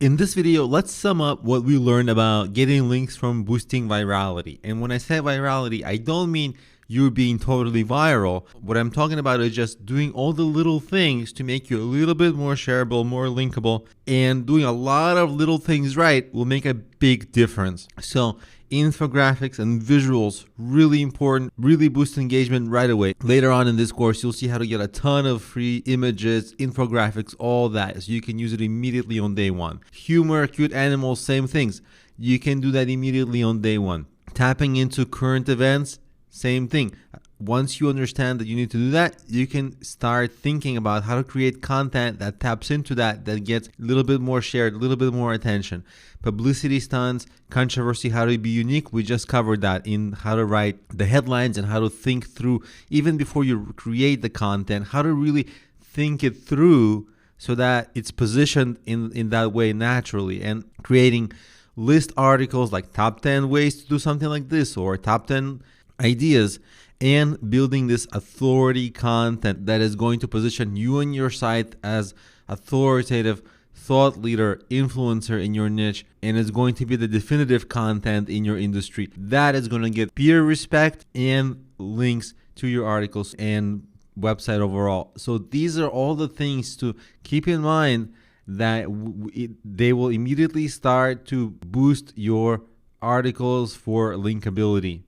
In this video, let's sum up what we learned about getting links from boosting virality. And when I say virality, I don't mean you being totally viral. What I'm talking about is just doing all the little things to make you a little bit more shareable, more linkable, and doing a lot of little things right will make a big difference. So infographics and visuals, really important, really boost engagement right away. Later on in this course, you'll see how to get a ton of free images, infographics, all that, so you can use it immediately on day one. Humor, cute animals, same things. You can do that immediately on day one. Tapping into current events, same thing. Once you understand that you need to do that, you can start thinking about how to create content that taps into that gets a little bit more shared, a little bit more attention. Publicity stunts, controversy, how to be unique. We just covered that in how to write the headlines and how to think through, even before you create the content, how to really think it through so that it's positioned in that way naturally. And creating list articles like top 10 ways to do something like this, or top 10 ideas, and building this authority content that is going to position you and your site as authoritative thought leader, influencer in your niche, and it's going to be the definitive content in your industry. That is going to get peer respect and links to your articles and website overall. So these are all the things to keep in mind that they will immediately start to boost your articles for linkability.